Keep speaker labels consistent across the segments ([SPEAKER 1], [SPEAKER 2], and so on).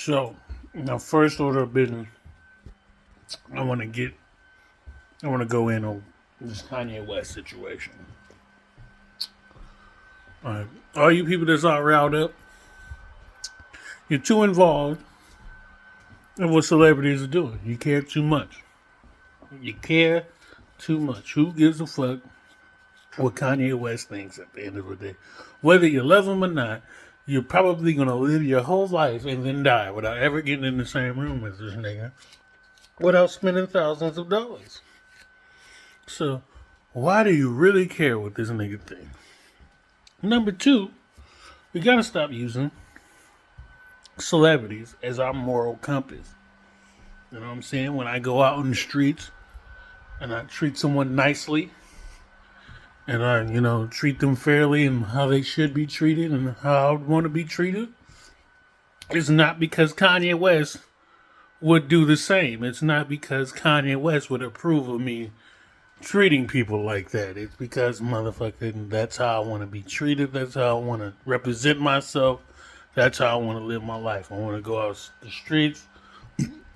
[SPEAKER 1] So, now first order of business, I want to go in on this Kanye West situation. All right, all you people that's all riled up, you're too involved in what celebrities are doing. You care too much. You care too much. Who gives a fuck what Kanye West thinks at the end of the day? Whether you love him or not, you're probably gonna live your whole life and then die without ever getting in the same room as this nigga, without spending thousands of dollars. So, why do you really care what this nigga thinks? Number two, we gotta stop using celebrities as our moral compass. You know what I'm saying? When I go out on the streets and I treat someone nicely and I, treat them fairly and how they should be treated and how I would want to be treated, it's not because Kanye West would do the same. It's not because Kanye West would approve of me treating people like that. It's because, motherfucker, that's how I want to be treated. That's how I want to represent myself. That's how I want to live my life. I want to go out the streets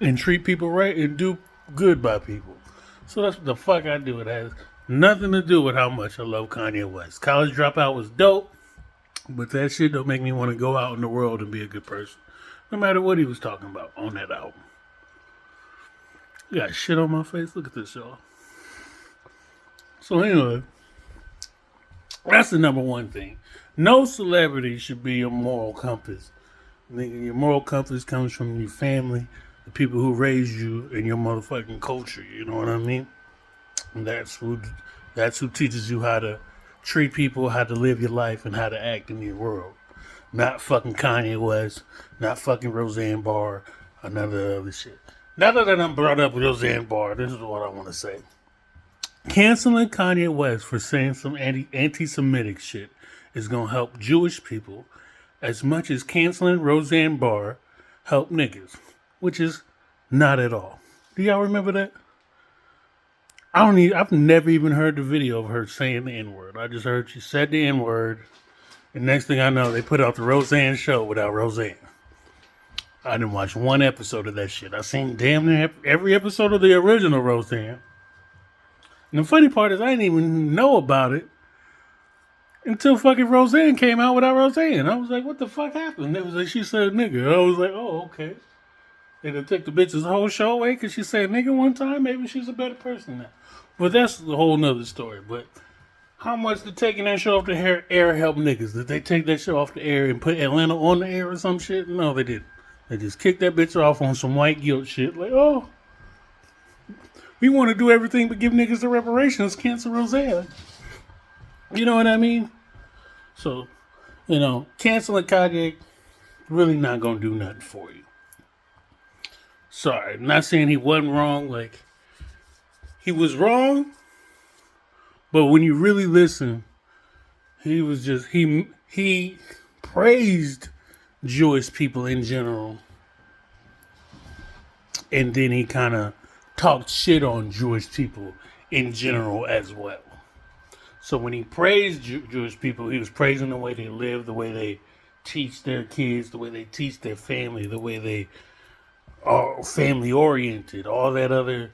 [SPEAKER 1] and treat people right and do good by people. So that's what the fuck I do. It has nothing to do with how much I love Kanye West. College Dropout was dope, but that shit don't make me want to go out in the world and be a good person. No matter what he was talking about on that album. You got shit on my face? Look at this, y'all. So anyway, that's the number one thing. No celebrity should be your moral compass. Nigga, your moral compass comes from your family, the people who raised you, and your motherfucking culture. You know what I mean? And that's who teaches you how to treat people, how to live your life, and how to act in your world. Not fucking Kanye West, not fucking Roseanne Barr, or none of the other shit. Now that I brought up Roseanne Barr, this is what I want to say. Canceling Kanye West for saying some anti-Semitic shit is going to help Jewish people as much as canceling Roseanne Barr help niggas, which is not at all. Do y'all remember that? I've never even heard the video of her saying the N-word. I just heard she said the N-word, and next thing I know, they put out the Roseanne show without Roseanne. I didn't watch one episode of that shit. I seen damn near every episode of the original Roseanne. And the funny part is I didn't even know about it until fucking Roseanne came out without Roseanne. I was like, what the fuck happened? It was like, she said nigga. I was like, oh, okay. They done took the bitch's whole show away because she said nigga one time. Maybe she's a better person now. But that's a whole nother story. But how much did taking that show off the air help niggas? Did they take that show off the air and put Atlanta on the air or some shit? No, they didn't. They just kicked that bitch off on some white guilt shit. Like, oh, we want to do everything but give niggas the reparations. Cancel Roseanne. You know what I mean? So, canceling Kanye really not going to do nothing for you. Sorry, I'm not saying he wasn't wrong. Like, he was wrong. But when you really listen, he was just, he praised Jewish people in general. And then he kind of talked shit on Jewish people in general as well. So when he praised Jewish people, he was praising the way they live, the way they teach their kids, the way they teach their family, the way they are family oriented, all that other.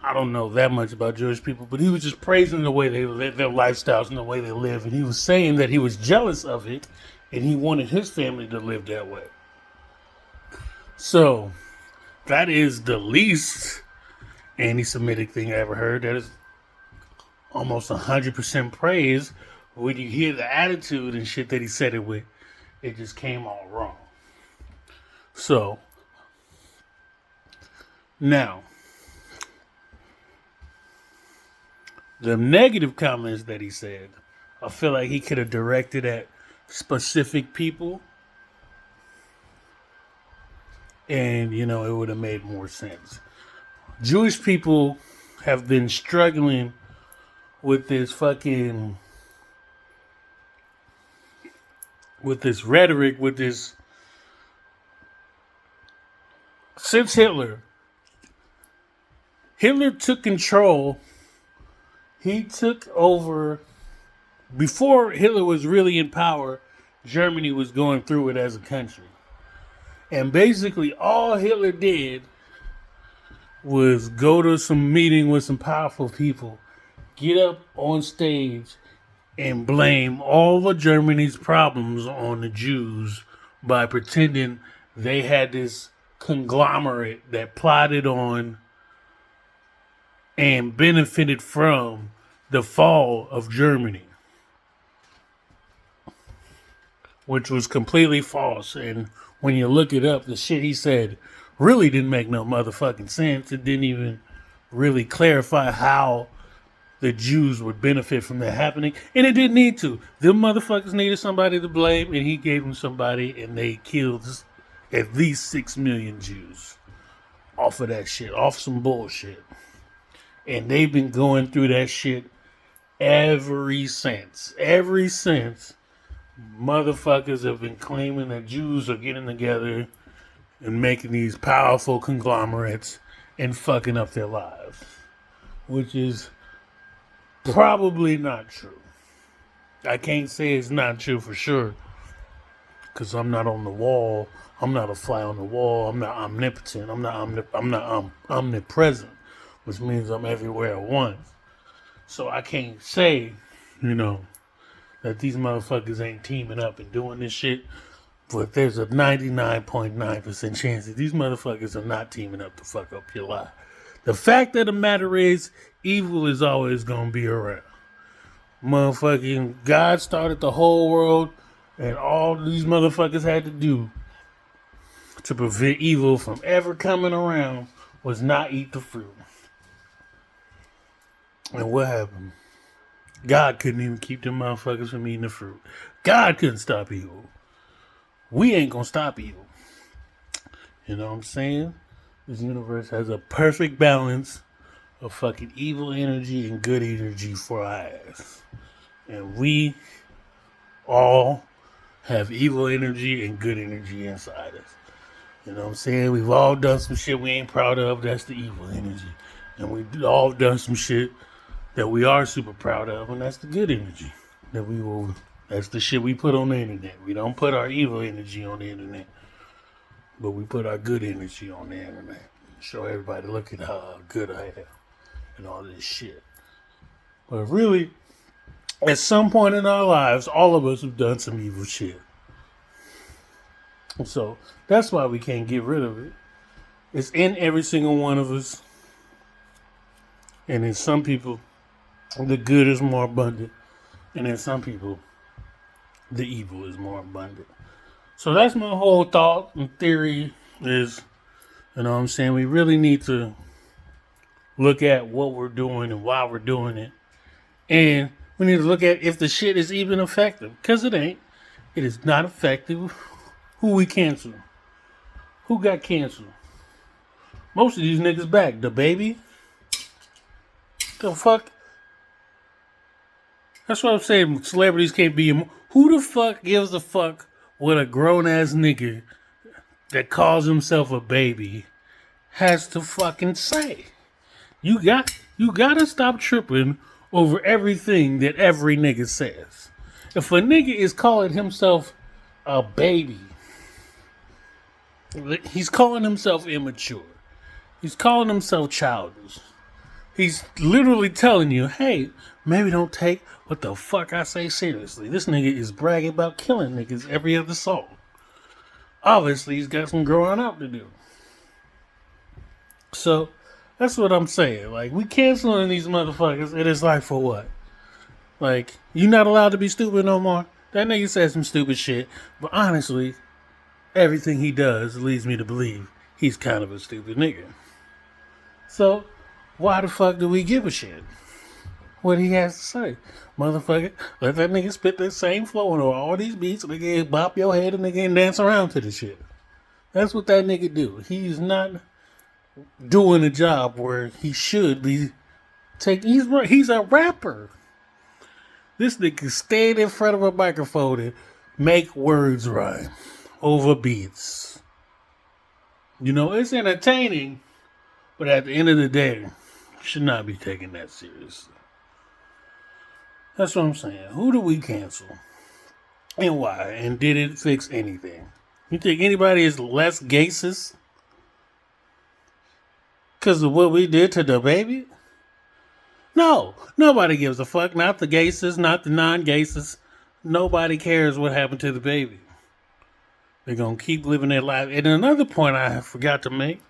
[SPEAKER 1] I don't know that much about Jewish people, but he was just praising the way they live, their lifestyles and the way they live. And he was saying that he was jealous of it and he wanted his family to live that way. So that is the least anti-Semitic thing I ever heard. That is almost 100% praise. When you hear the attitude and shit that he said it with, it just came all wrong. So, now, the negative comments that he said, I feel like he could have directed at specific people. And, it would have made more sense. Jewish people have been struggling with this rhetoric, since Hitler took control. He took over, before Hitler was really in power, Germany was going through it as a country. And basically all Hitler did was go to some meeting with some powerful people, get up on stage, and blame all of Germany's problems on the Jews by pretending they had this conglomerate that plotted on and benefited from the fall of Germany, which was completely false. And when you look it up, the shit he said really didn't make no motherfucking sense. It didn't even really clarify how the Jews would benefit from that happening. And it didn't need to. Them motherfuckers needed somebody to blame, and he gave them somebody, and they killed at least 6 million Jews off of that shit, off some bullshit. And they've been going through that shit ever since. Ever since, motherfuckers have been claiming that Jews are getting together and making these powerful conglomerates and fucking up their lives, which is probably not true. I can't say it's not true for sure, because I'm not on the wall. I'm not a fly on the wall. I'm not omnipotent. I'm not omnipresent, which means I'm everywhere at once. So I can't say, that these motherfuckers ain't teaming up and doing this shit. But there's a 99.9% chance that these motherfuckers are not teaming up to fuck up your life. The fact of the matter is, evil is always going to be around. Motherfucking God started the whole world, and all these motherfuckers had to do to prevent evil from ever coming around was not eat the fruit. And what happened? God couldn't even keep them motherfuckers from eating the fruit. God couldn't stop evil. We ain't gonna stop evil. You know what I'm saying? This universe has a perfect balance of fucking evil energy and good energy for our ass. And we all have evil energy and good energy inside us. You know what I'm saying? We've all done some shit we ain't proud of. That's the evil energy. And we've all done some shit that we are super proud of, and that's the good energy. That's the shit we put on the internet. We don't put our evil energy on the internet, but we put our good energy on the internet. Show everybody, look at how good I am and all this shit. But really, at some point in our lives, all of us have done some evil shit. So that's why we can't get rid of it. It's in every single one of us. And in some people, the good is more abundant. And in some people, the evil is more abundant. So that's my whole thought and theory is, you know what I'm saying? We really need to look at what we're doing and why we're doing it. And we need to look at if the shit is even effective. Because it ain't. It is not effective. Who we cancel? Who got canceled? Most of these niggas back. The baby? The fuck? That's what I'm saying. Celebrities can't be. Who the fuck gives a fuck what a grown ass nigga that calls himself a baby has to fucking say? You gotta stop tripping over everything that every nigga says. If a nigga is calling himself a baby, he's calling himself immature. He's calling himself childish. He's literally telling you, hey, maybe don't take what the fuck I say seriously. This nigga is bragging about killing niggas every other song. Obviously, he's got some growing up to do. So, that's what I'm saying. Like, we canceling these motherfuckers, and it's like, for what? Like, you not allowed to be stupid no more? That nigga said some stupid shit, but honestly, everything he does leads me to believe he's kind of a stupid nigga. So, why the fuck do we give a shit what he has to say? Motherfucker, let that nigga spit that same flow on all these beats, nigga, bop your head and nigga and dance around to the shit. That's what that nigga do. He's not doing a job where he should be he's a rapper. This nigga stand in front of a microphone and make words rhyme over beats. You know, it's entertaining, but at the end of the day, should not be taken that seriously. That's what I'm saying. Who do we cancel? And why? And did it fix anything? You think anybody is less gaysis because of what we did to the baby? No, nobody gives a fuck. Not the gaysis, not the non-gaysis. Nobody cares what happened to the baby. They're gonna keep living their life. And another point I forgot to make,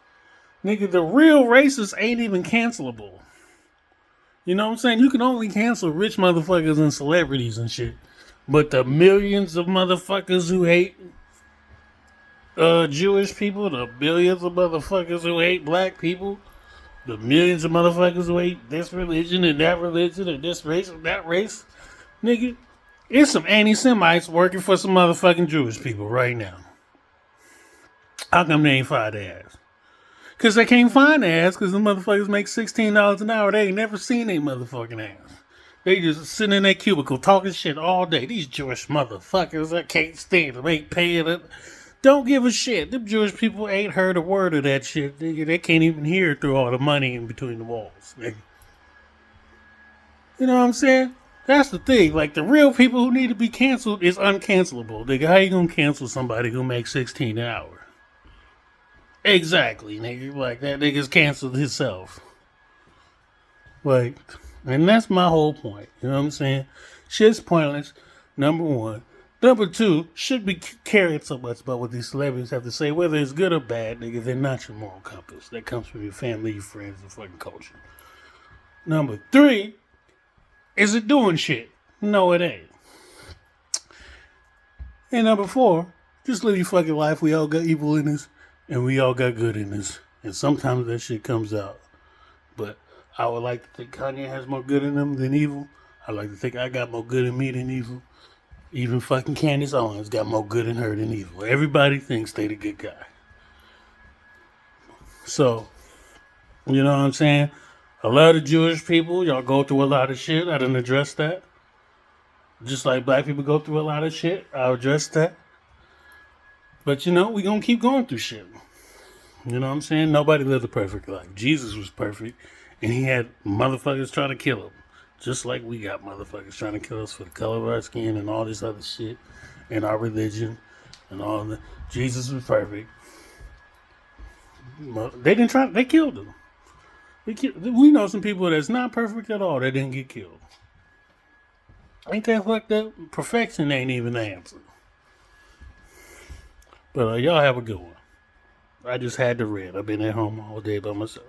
[SPEAKER 1] nigga, the real racists ain't even cancelable. You know what I'm saying? You can only cancel rich motherfuckers and celebrities and shit. But the millions of motherfuckers who hate Jewish people, the billions of motherfuckers who hate black people, the millions of motherfuckers who hate this religion and this race and that race, nigga, it's some anti-Semites working for some motherfucking Jewish people right now. How come they ain't fired their ass? Because they can't find their ass because the motherfuckers make $16 an hour. They ain't never seen their motherfucking ass. They just sitting in their cubicle talking shit all day. These Jewish motherfuckers, I can't stand them, ain't paying it. Don't give a shit. Them Jewish people ain't heard a word of that shit. They can't even hear it through all the money in between the walls. Nigga. You know what I'm saying? That's the thing. Like, the real people who need to be canceled is uncancelable. Nigga, how you gonna cancel somebody who makes $16 an hour? Exactly, nigga. Like, that nigga's canceled himself. Like, and that's my whole point. You know what I'm saying? Shit's pointless, number one. Number two, shouldn't be caring so much about what these celebrities have to say, whether it's good or bad, nigga. They're not your moral compass. That comes from your family, your friends, and fucking culture. Number three, is it doing shit? No, it ain't. And number four, just live your fucking life. We all got evil in us, and we all got good in us. And sometimes that shit comes out. But I would like to think Kanye has more good in him than evil. I like to think I got more good in me than evil. Even fucking Candace Owens got more good in her than evil. Everybody thinks they the good guy. So, you know what I'm saying? A lot of Jewish people, y'all go through a lot of shit. I didn't address that. Just like black people go through a lot of shit. I'll address that. But, you know, we gonna keep going through shit. You know what I'm saying? Nobody lived a perfect life. Jesus was perfect, and he had motherfuckers trying to kill him. Just like we got motherfuckers trying to kill us for the color of our skin and all this other shit, and our religion, and all the. Jesus was perfect. They didn't try. They killed him. We know some people that's not perfect at all that didn't get killed. Ain't that fucked up? Perfection ain't even the answer. But y'all have a good one. I just had to rant. I've been at home all day by myself.